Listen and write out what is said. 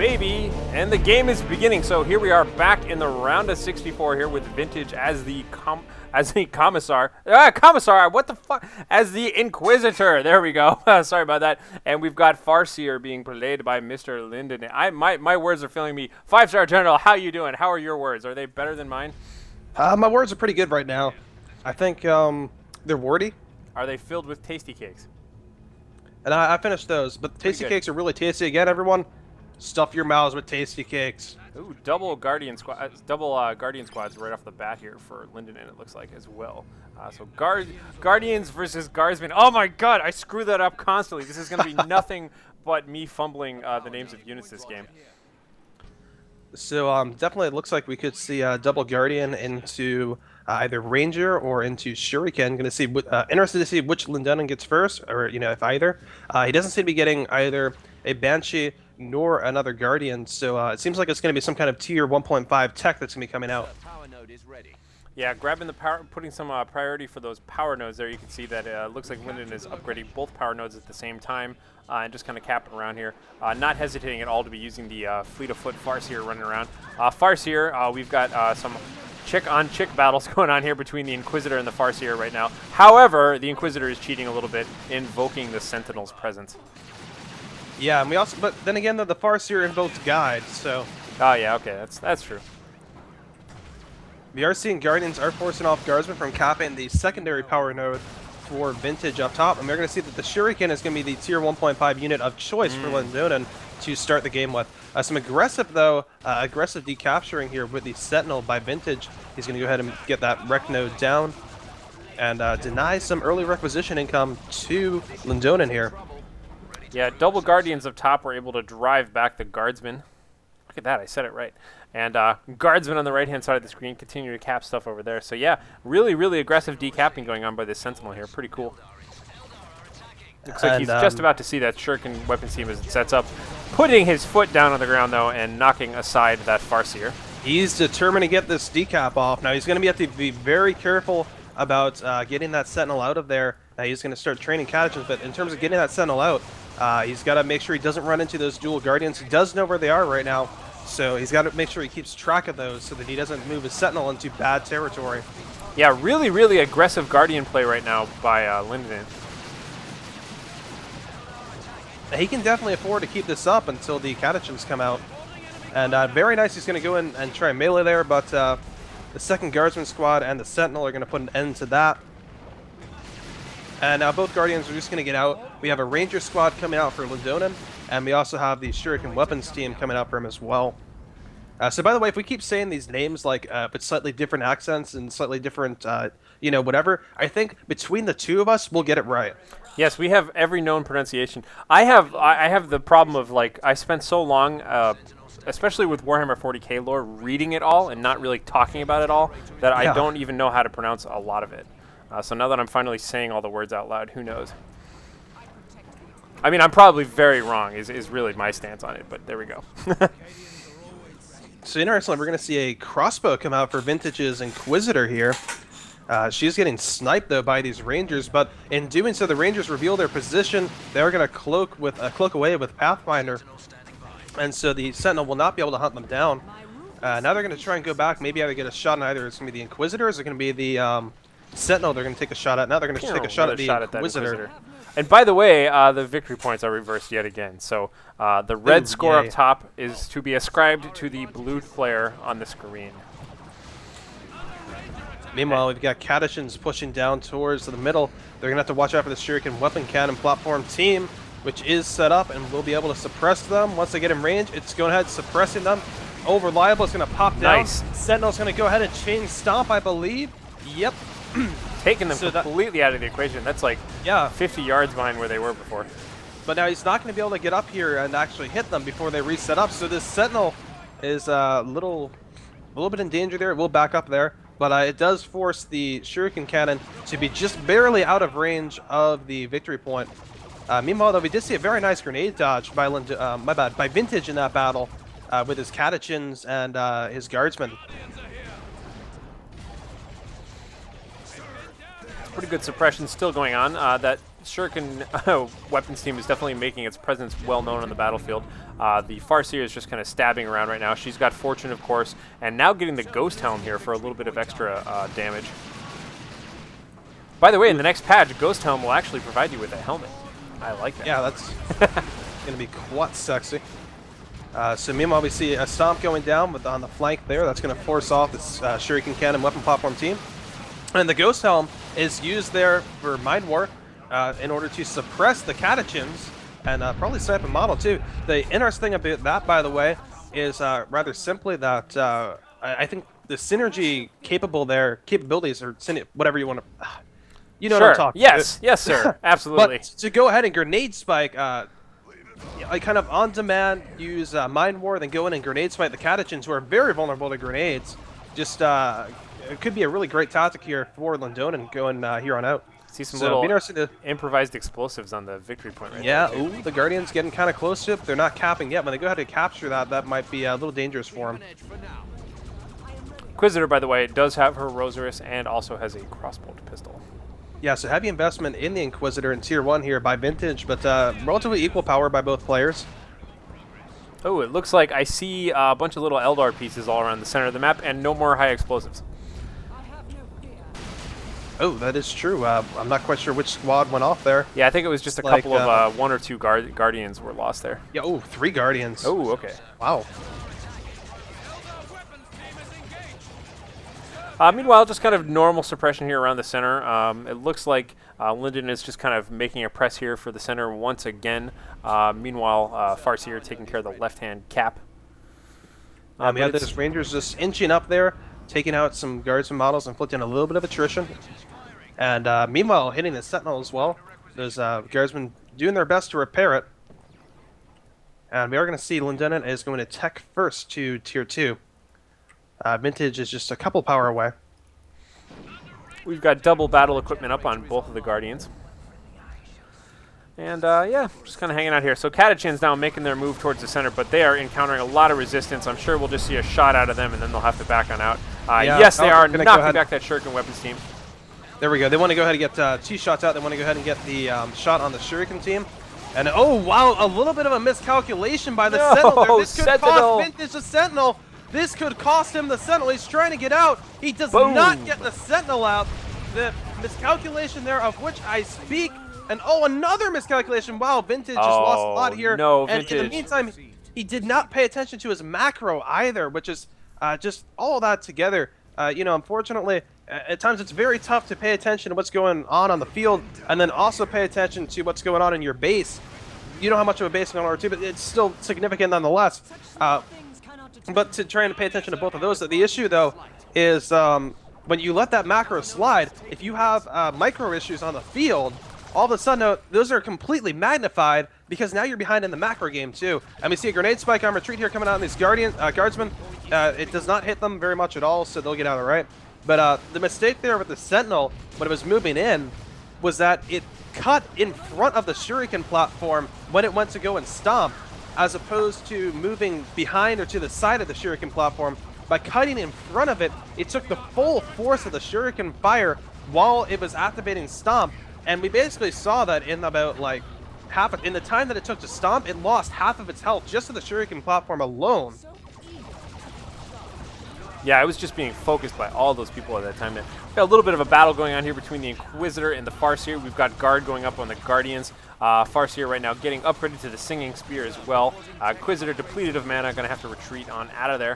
baby, and the game is beginning. So here we are back in the round of 64 here with Vintage as the commissar. Commissar, what the fuck? As the Inquisitor. There we go. Sorry about that. And we've got Farseer being played by Mr. Lindonin. My words are failing me. 5-star General, how you doing? How are your words? Are they better than mine? My words are pretty good right now. I think they're wordy. Are they filled with tasty cakes? And I finished those, but tasty cakes are really tasty. Again, everyone, stuff your mouths with tasty cakes. Ooh, double Guardian squads right off the bat here for Lindonin, it looks like, as well. So Guardians versus Guardsmen. Oh my god, I screw that up constantly. This is going to be nothing but me fumbling the names of units this game. So definitely it looks like we could see double Guardian into either Ranger or into Shuriken. Going to see, interested to see which Lindonin gets first, or if either. He doesn't seem to be getting either a Banshee nor another Guardian, so it seems like it's going to be some kind of tier 1.5 tech that's going to be coming out. Yeah, grabbing the power, putting some priority for those power nodes there. You can see that it looks like Lindonin is upgrading both power nodes at the same time and just kind of capping around here. Not hesitating at all to be using the fleet of foot Farseer running around. Farseer, we've got some chick-on-chick battles going on here between the Inquisitor and the Farseer right now. However, the Inquisitor is cheating a little bit, invoking the Sentinel's presence. Yeah, and we also, but then again, the Farseer invokes Guide, so. Oh yeah, okay, that's true. We are seeing Guardians are forcing off Guardsmen from capping the secondary power node for Vintage up top, and we're going to see that the Shuriken is going to be the tier 1.5 unit of choice for Lindonin to start the game with. Some aggressive decapturing here with the Sentinel by Vintage. He's going to go ahead and get that Rec node down and deny some early requisition income to Lindonin here. Yeah, double Guardians up top were able to drive back the Guardsmen. Look at that, I said it right. And Guardsmen on the right-hand side of the screen continue to cap stuff over there. So yeah, really, really aggressive decapping going on by this Sentinel here. Pretty cool. Looks like he's just about to see that Shuriken weapon team as it sets up. Putting his foot down on the ground, though, and knocking aside that Farseer. He's determined to get this decap off. Now he's going to have to be very careful about getting that Sentinel out of there. He's going to start training catechins, but in terms of getting that Sentinel out, he's got to make sure he doesn't run into those dual Guardians. He does know where they are right now, so he's got to make sure he keeps track of those so that he doesn't move his Sentinel into bad territory. Yeah, really, really aggressive Guardian play right now by Lindonin. He can definitely afford to keep this up until the catechins come out. And very nice, he's going to go in and try melee there, but the second Guardsman squad and the Sentinel are going to put an end to that. And now both Guardians are just going to get out. We have a Ranger squad coming out for Lindonin, and we also have the Shuriken weapons team coming out for him as well. So by the way, if we keep saying these names like with slightly different accents and slightly different, whatever, I think between the two of us, we'll get it right. Yes, we have every known pronunciation. I have the problem of, like, I spent so long, especially with Warhammer 40k lore, reading it all and not really talking about it all, that I don't even know how to pronounce a lot of it. So now that I'm finally saying all the words out loud, who knows? I mean, I'm probably very wrong, is really my stance on it, but there we go. So interestingly, we're going to see a crossbow come out for Vintage's Inquisitor here. She's getting sniped, though, by these Rangers, but in doing so, the Rangers reveal their position. They're going to cloak away with Pathfinder, and so the Sentinel will not be able to hunt them down. Now they're going to try and go back, maybe either get a shot on either. It's going to be the Inquisitor, or is it going to be the Sentinel they're going to take a shot at? Now they're going to take a shot at the Inquisitor. And by the way, the victory points are reversed yet again. So the red score up top is to be ascribed to the blue player on the screen. Meanwhile, we've got catechins pushing down towards the middle. They're going to have to watch out for the Shuriken weapon cannon platform team, which is set up, and we'll be able to suppress them. Once they get in range, it's going ahead suppressing them. Reliable is going to pop down. Nice. Sentinel's going to go ahead and chain stomp, I believe. Yep. Taking them completely out of the equation. That's like 50 yards behind where they were before. But now he's not going to be able to get up here and actually hit them before they reset up. So this Sentinel is a little bit in danger there. It will back up there. But it does force the Shuriken cannon to be just barely out of range of the victory point. Meanwhile, though, we did see a very nice grenade dodge by by Vintage in that battle with his catechins and his guardsmen. Pretty good suppression still going on. That Shuriken weapons team is definitely making its presence well known on the battlefield. The Farseer is just kind of stabbing around right now. She's got Fortune, of course, and now getting the Ghost Helm here for a little bit of extra damage. By the way, in the next patch, Ghost Helm will actually provide you with a helmet. I like that. Yeah, that's going to be quite sexy. So meanwhile, we see a Stomp going down on the flank there. That's going to force off this Shuriken Cannon weapon platform team. And the Ghost Helm is used there for Mind War in order to suppress the Catechins and probably snipe a model too. The interesting thing about that, by the way, is rather simply that I think the synergy capabilities, or whatever you want to... You know what I'm talking about. Yes, sir. Absolutely. But to go ahead and Grenade Spike, like kind of on demand, use Mind War, then go in and Grenade Spike the Catechins, who are very vulnerable to grenades. Just it could be a really great tactic here for Lindonin going here on out. See some little improvised explosives on the victory point right there. Yeah, ooh, the Guardian's getting kind of close to it. They're not capping yet. When they go ahead and capture that, that might be a little dangerous for them. Inquisitor, by the way, does have her Rosarus and also has a crossbow pistol. Yeah, so heavy investment in the Inquisitor in Tier 1 here by Vintage, but relatively equal power by both players. Oh, it looks like I see a bunch of little Eldar pieces all around the center of the map and no more high explosives. Oh, that is true. I'm not quite sure which squad went off there. Yeah, I think it was just a couple of 1 or 2 Guardians were lost there. Yeah, oh, 3 Guardians. Oh, okay. Wow. Meanwhile, just kind of normal suppression here around the center. It looks like Lindonin is just kind of making a press here for the center once again. Meanwhile, Farseer taking care of the left-hand cap. We have this Rangers just inching up there, taking out some guardsmen models, inflicting a little bit of attrition. And meanwhile, hitting the Sentinel as well. Those guardsmen doing their best to repair it. And we are going to see Lindonin is going to tech first to Tier 2. Vintage is just a couple power away. We've got double battle equipment up on both of the Guardians. And yeah, just kind of hanging out here. So Catechins now making their move towards the center, but they are encountering a lot of resistance. I'm sure we'll just see a shot out of them, and then they'll have to back on out. Yeah, yes, they are knocking back that Shuriken weapons team. There we go. They want to go ahead and get 2 shots out. They want to go ahead and get the shot on the Shuriken team. And oh, wow, a little bit of a miscalculation by the Sentinel there. This could cost Vintage the Sentinel. This could cost him the Sentinel. He's trying to get out. He does not get the Sentinel out. The miscalculation there of which I speak. And oh, another miscalculation. Wow, Vintage just lost a lot here. No, and Vintage. in the meantime, he did not pay attention to his macro either, which is just all of that together. You know, unfortunately, at times it's very tough to pay attention to what's going on the field and then also pay attention to what's going on in your base. You know how much of a base going on R2, but it's still significant nonetheless. But to try and pay attention to both of those, the issue though is when you let that macro slide, if you have micro issues on the field, all of a sudden those are completely magnified because now you're behind in the macro game too. And we see a grenade spike on retreat here coming out on these guardsmen. It does not hit them very much at all, so they'll get out all right. But the mistake there with the Sentinel when it was moving in was that it cut in front of the Shuriken platform when it went to go and stomp, as opposed to moving behind or to the side of the Shuriken platform. By cutting in front of it, it took the full force of the Shuriken fire while it was activating Stomp, and we basically saw that in about like in the time that it took to Stomp, it lost half of its health just to the Shuriken platform alone. Yeah, I was just being focused by all those people at that time. We've got a little bit of a battle going on here between the Inquisitor and the Farseer. We've got Guard going up on the Guardians. Farseer right now getting upgraded to the Singing Spear as well. Inquisitor depleted of mana, going to have to retreat on out of there.